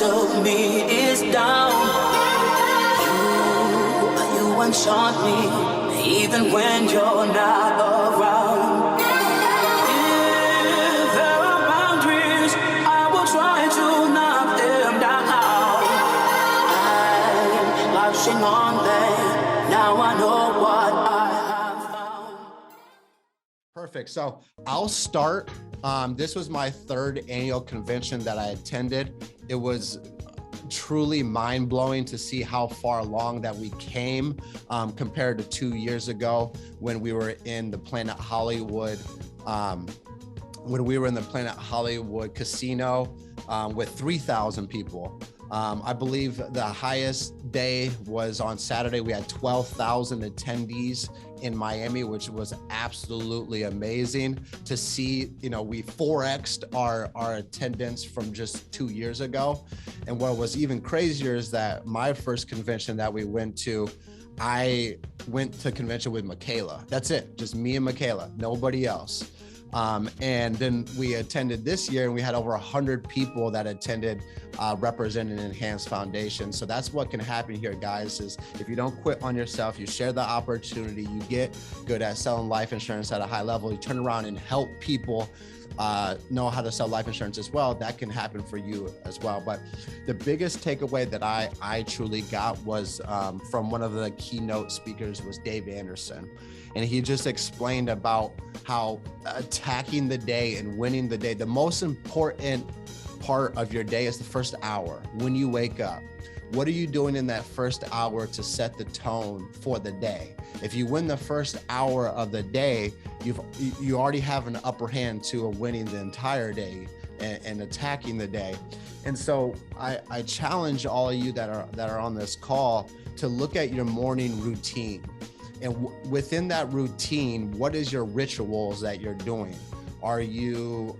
took me is down. You enchant me, even when you're not around. If there are boundaries, I will try to knock them down. I'm latching on them, now I know what I have found. Perfect. So I'll start. This was my third annual convention that I attended. It was truly mind-blowing to see how far along that we came compared to 2 years ago when we were in the Planet Hollywood casino with 3,000 people. I believe the highest day was on Saturday. We had 12,000 attendees in Miami, which was absolutely amazing to see. You know, we 4x'd our attendance from just 2 years ago. And what was even crazier is that my first convention that we went to, I went to convention with Michaela. That's it, just me and Michaela, nobody else. And then we attended this year and we had over 100 people that attended representing Enhanced Foundation. So that's what can happen here, guys, is if you don't quit on yourself, you share the opportunity, you get good at selling life insurance at a high level, you turn around and help people know how to sell life insurance as well, that can happen for you as well. But the biggest takeaway that I truly got was from one of the keynote speakers was Dave Anderson. And he just explained about how attacking the day and winning the day, the most important part of your day is the first hour when you wake up. What are you doing in that first hour to set the tone for the day? If you win the first hour of the day, you already have an upper hand to winning the entire day and attacking the day. And so I challenge all of you that are on this call to look at your morning routine. And within that routine, what is your rituals that you're doing? Are you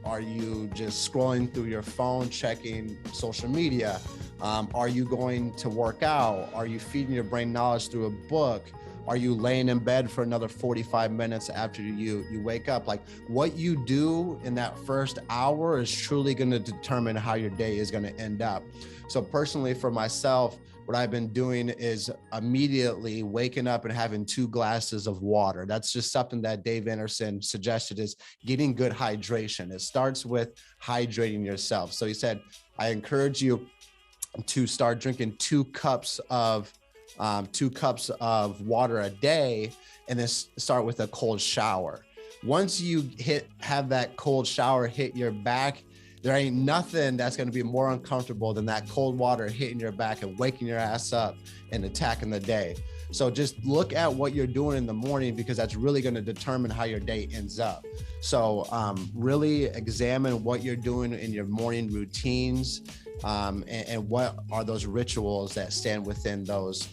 just scrolling through your phone, checking social media? Are you going to work out? Are you feeding your brain knowledge through a book? Are you laying in bed for another 45 minutes after you wake up? Like, what you do in that first hour is truly going to determine how your day is going to end up. So personally, for myself, what I've been doing is immediately waking up and having 2 glasses of water. That's just something that Dave Anderson suggested, is getting good hydration. It starts with hydrating yourself. So he said, I encourage you to start drinking 2 cups of water a day, and then start with a cold shower. Once you have that cold shower hit your back, there ain't nothing that's going to be more uncomfortable than that cold water hitting your back and waking your ass up and attacking the day. So just look at what you're doing in the morning, because that's really going to determine how your day ends up. So really examine what you're doing in your morning routines, and what are those rituals that stand within those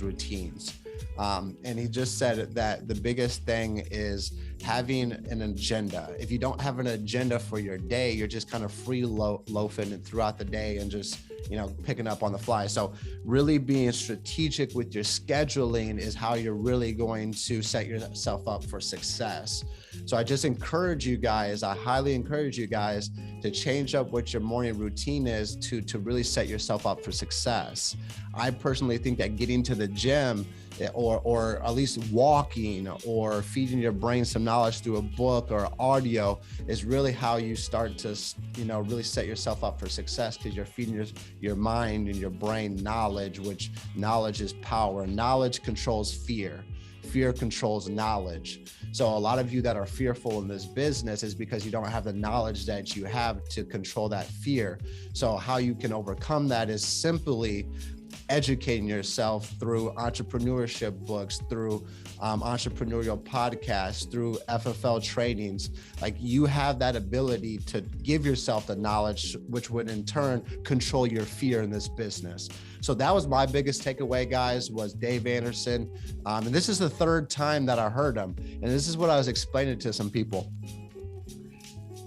routines. And he just said that the biggest thing is having an agenda. If you don't have an agenda for your day, you're just kind of free loafing throughout the day and just, picking up on the fly. So really being strategic with your scheduling is how you're really going to set yourself up for success. So I just encourage you guys, I highly encourage you guys to change up what your morning routine is to really set yourself up for success. I personally think that getting to the gym, or at least walking, or feeding your brain some knowledge through a book or audio, is really how you start to, really set yourself up for success, because you're feeding your mind and your brain knowledge, which knowledge is power. Knowledge controls fear. Fear controls knowledge. So a lot of you that are fearful in this business is because you don't have the knowledge that you have to control that fear. So how you can overcome that is simply educating yourself through entrepreneurship books, through entrepreneurial podcasts, through FFL trainings. Like, you have that ability to give yourself the knowledge, which would in turn control your fear in this business. So that was my biggest takeaway, guys, was Dave Anderson. And this is the 3rd time that I heard him. And this is what I was explaining to some people.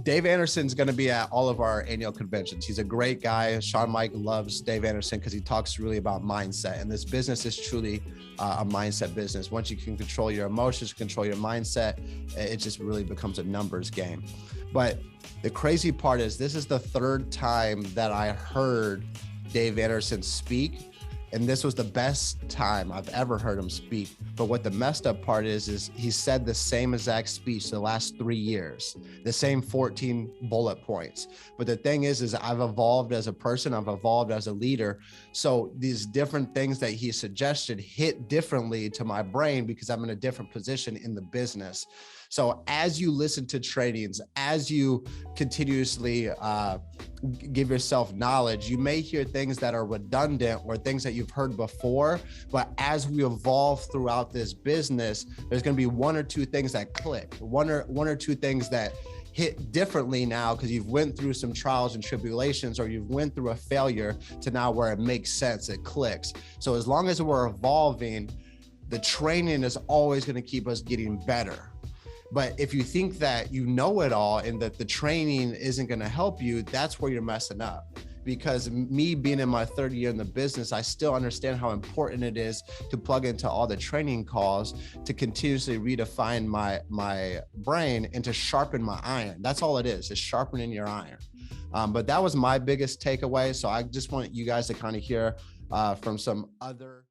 Dave Anderson's going to be at all of our annual conventions. He's a great guy. Sean Mike loves Dave Anderson because he talks really about mindset. And this business is truly a mindset business. Once you can control your emotions, control your mindset, it just really becomes a numbers game. But the crazy part is, this is the 3rd time that I heard Dave Anderson speak. And this was the best time I've ever heard him speak. But what the messed up part is he said the same exact speech the last 3 years, the same 14 bullet points. But the thing is I've evolved as a person, I've evolved as a leader. So these different things that he suggested hit differently to my brain because I'm in a different position in the business. So as you listen to trainings, as you continuously give yourself knowledge, you may hear things that are redundant or things that you've heard before. But as we evolve throughout this business, there's going to be one or two things that click, one or two things that hit differently now because you've went through some trials and tribulations, or you've went through a failure to now where it makes sense, it clicks. So as long as we're evolving, the training is always going to keep us getting better. But if you think that you know it all and that the training isn't going to help you, that's where you're messing up. Because me being in my third year in the business, I still understand how important it is to plug into all the training calls to continuously redefine my brain and to sharpen my iron. That's all it is sharpening your iron. But that was my biggest takeaway. So I just want you guys to kind of hear from some other